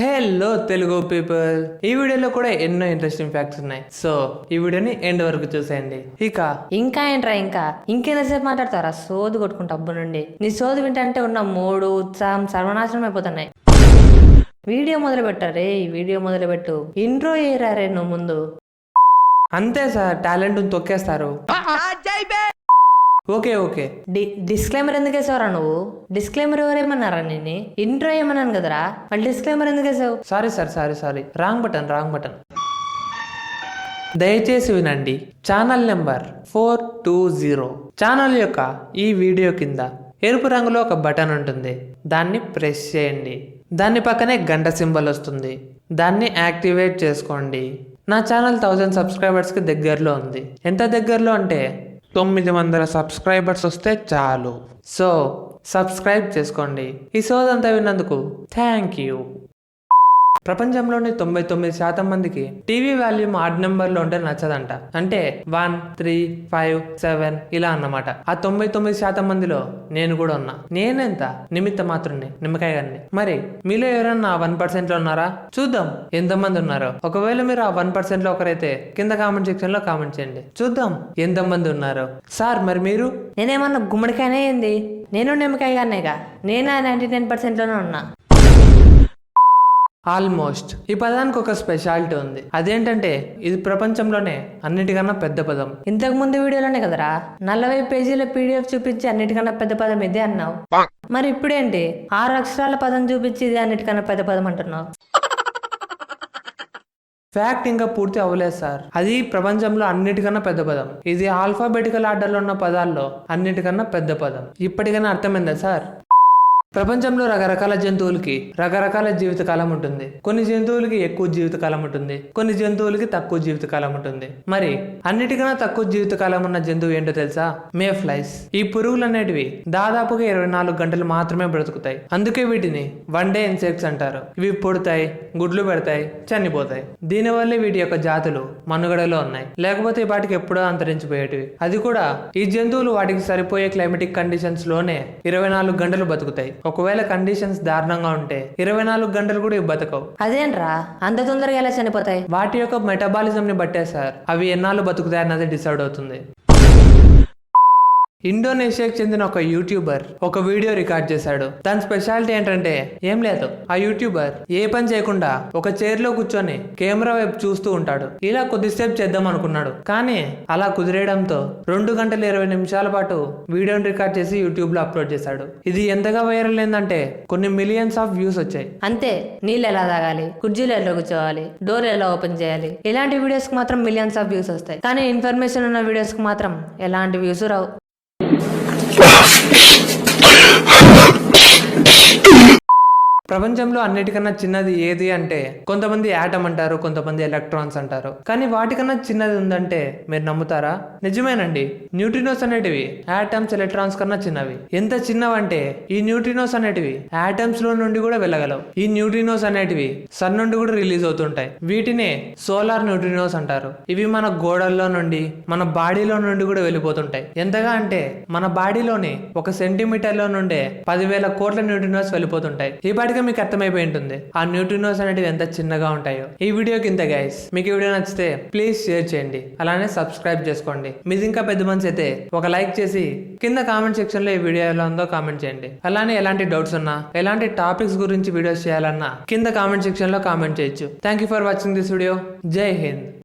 Hello Telugu people, ఈ వీడియోలో కూడా ఎన్నో ఇంట్రెస్టింగ్ ఫ్యాక్ట్స్ ఉన్నాయి. సో ఈ వీడియోని ఎండ్ వరకు చూసేయండి. ఇంకా ఏంట్రా ఇంకెంతసేపు మాట్లాడతారా? సోది కొట్టుకుంటా అబ్బు నుండి. నీ సోది వింటే ఉన్న మూడు ఉత్సాహం సర్వనాశనం అయిపోతున్నాయి. వీడియో మొదలు పెట్టారే, ఈ వీడియో మొదలు పెట్టు. ఇంట్రో ఏరారే నువ్వు ముందు. అంతే సార్, టాలెంట్ తొక్కేస్తారు. ఓకే డిస్క్లైమర్ ఎందుకు వేసావురా నువ్వు? డిస్క్లైమర్ ఎవరేమన్నారా నేను? ఇంట్రో ఏమన్నాను కదరా, మళ్ళీ డిస్క్లైమర్ ఎందుకు వేసావు? Sorry wrong button. దయచేసి వినండి. Channel number 420. ఛానల్ యొక్క ఈ వీడియో కింద ఎరుపు రంగులో ఒక బటన్ ఉంటుంది. దాన్ని ప్రెస్ చేయండి. దాని పక్కనే గంట సింబల్ వస్తుంది. దాన్ని యాక్టివేట్ చేసుకోండి. నా ఛానల్ 1000 సబ్స్క్రైబర్స్కి దగ్గరలో ఉంది. ఎంత దగ్గరలో అంటే 900 సబ్స్క్రైబర్స్ వస్తే చాలు. సో సబ్స్క్రైబ్ చేసుకోండి. ఈ సోదంతా విన్నందుకు థ్యాంక్ యూ. ప్రపంచంలోని 99% మందికి టీవీ వాల్యూమ్ ఆడ్ నెంబర్లో ఉంటే నచ్చదంట. అంటే 1, 3, 5, 7 ఇలా అన్నమాట. ఆ 99% మందిలో నేను కూడా ఉన్నా. నేనెంత నిమిత్త మాత్రుని, నిమ్మకాయ గారిని. మరి మీలో ఎవరన్నా 1% లో ఉన్నారా? చూద్దాం ఎంతమంది ఉన్నారో. ఒకవేళ మీరు ఆ 1% లో ఒకరైతే కింద కామెంట్ సెక్షన్ లో కామెంట్ చేయండి. చూద్దాం ఎంతమంది ఉన్నారో. సార్ మరి మీరు? నేనేమన్నా గుమ్మడికాయనే ఏంది? నేను నిమ్మకాయ గారినేగా. నేను 99% లోనే ఉన్నా. ఆల్మోస్ట్. ఈ పదానికి ఒక స్పెషాలిటీ ఉంది. అదేంటంటే ఇది ప్రపంచంలోనే అన్నిటికన్నా పెద్ద పదం. ఇంతకు ముందు వీడియోలోనే కదరా 40 పేజీల పీడిఎఫ్ చూపించి అన్నిటికన్నా పెద్ద పదం ఇదే అన్నావు. మరి ఇప్పుడేంటి 6 అక్షరాల పదం చూపించి ఇది అన్నిటికన్నా పెద్ద పదం అంటున్నావు? ఫ్యాక్ట్ ఇంకా పూర్తి అవ్వలేదు సార్. అది ప్రపంచంలో అన్నిటికన్నా పెద్ద పదం. ఇది ఆల్ఫాబెటికల్ ఆర్డర్లో ఉన్న పదాల్లో అన్నిటికన్నా పెద్ద పదం. ఇప్పటికైనా అర్థమైందా సార్? ప్రపంచంలో రకరకాల జంతువులకి రకరకాల జీవితకాలం ఉంటుంది. కొన్ని జంతువులకి ఎక్కువ జీవితకాలం ఉంటుంది, కొన్ని జంతువులకి తక్కువ జీవితకాలం ఉంటుంది. మరి అన్నిటికన్నా తక్కువ జీవితకాలం ఉన్న జంతువు ఏంటో తెలుసా? మే ఫ్లైస్. ఈ పురుగులు అనేటివి దాదాపుగా 24 గంటలు మాత్రమే బ్రతుకుతాయి. అందుకే వీటిని వన్ డే ఇన్సెక్ట్స్ అంటారు. ఇవి పుడతాయి, గుడ్లు పెడతాయి, చనిపోతాయి. దీనివల్లే వీటి యొక్క జాతులు మనుగడలో ఉన్నాయి. లేకపోతే వాటికి ఎప్పుడో అంతరించిపోయేటివి. అది కూడా ఈ జంతువులు వాటికి సరిపోయే క్లైమేటిక్ కండిషన్స్ లోనే 24 గంటలు బతుకుతాయి. ఒకవేళ కండిషన్స్ దారుణంగా ఉంటే 24 గంటలు కూడా బతకవు. అదేంట్రా అంత తొందరగా ఎలా చనిపోతాయి? వాటి యొక్క మెటబాలిజం ని బట్టే సార్ అవి ఎన్నాళ్ళు బతుకుతాయి అన్నది డిసైడ్ అవుతుంది. ఇండోనేషియాకి చెందిన ఒక యూట్యూబర్ ఒక వీడియో రికార్డ్ చేశాడు. దాని స్పెషాలిటీ ఏంటంటే ఏం లేదు, ఆ యూట్యూబర్ ఏ పని చేయకుండా ఒక చైర్ లో కూర్చొని కెమెరా వైపు చూస్తూ ఉంటాడు. ఇలా కొద్దిసేపు చేద్దాం అనుకున్నాడు, కానీ అలా కుదిరేయడంతో 2 గంటల 20 నిమిషాల పాటు వీడియోని రికార్డ్ చేసి యూట్యూబ్ లో అప్లోడ్ చేశాడు. ఇది ఎంతగా వైరల్ అయిందంటే కొన్ని మిలియన్స్ ఆఫ్ వ్యూస్ వచ్చాయి. అంతే, నీళ్ళు ఎలా తాగాలి, కుర్చీలు ఎలా కూర్చోవాలి, డోర్ ఎలా ఓపెన్ చేయాలి, ఇలాంటి వీడియోస్ కి మాత్రం మిలియన్స్ ఆఫ్ వ్యూస్ వస్తాయి. కానీ ఇన్ఫర్మేషన్ ఉన్న వీడియోస్ కి మాత్రం ఎలాంటి వ్యూస్ రావు. ప్రపంచంలో అన్నిటికన్నా చిన్నది ఏది అంటే కొంతమంది యాటమ్ అంటారు, కొంతమంది ఎలక్ట్రాన్స్ అంటారు. కానీ వాటికన్నా చిన్నది ఉందంటే మీరు నమ్ముతారా? నిజమేనండి. న్యూట్రినోస్ అనేటివి యాటమ్స్, ఎలక్ట్రాన్స్ కన్నా చిన్నవి. ఎంత చిన్నవంటే ఈ న్యూట్రినోస్ అనేటివి యాటమ్స్ లో నుండి కూడా వెళ్ళగలవు. ఈ న్యూట్రినోస్ అనేటివి సన్ నుండి కూడా రిలీజ్ అవుతుంటాయి. వీటినే సోలార్ న్యూట్రినోస్ అంటారు. ఇవి మన గోడల్లో నుండి, మన బాడీలో నుండి కూడా వెళ్ళిపోతుంటాయి. ఎంతగా అంటే మన బాడీలోని 1 సెంటీమీటర్ లో నుండే 10,000 కోట్ల న్యూట్రినోస్ వెళ్ళిపోతుంటాయి. ఈ బాడీ మీకు అర్థమైపోయి ఉంటుంది ఆ న్యూట్రినోస్ అనేటివి ఎంత చిన్నగా ఉంటాయో. ఈ వీడియోకి ఇంత గైస్. మీకు ఈ వీడియో నచ్చితే ప్లీజ్ షేర్ చేయండి, అలానే సబ్స్క్రైబ్ చేసుకోండి. మీది ఇంకా పెద్ద మనసు అయితే ఒక లైక్ చేసి కింద కామెంట్ సెక్షన్ లో ఈ వీడియో ఎలా ఉందో కామెంట్ చేయండి. అలానే ఎలాంటి డౌట్స్ ఉన్నా, ఎలాంటి టాపిక్స్ గురించి వీడియోస్ చేయాలన్నా కింద కామెంట్ సెక్షన్ లో కామెంట్ చేయొచ్చు. Thank you for watching this video. జై హింద్.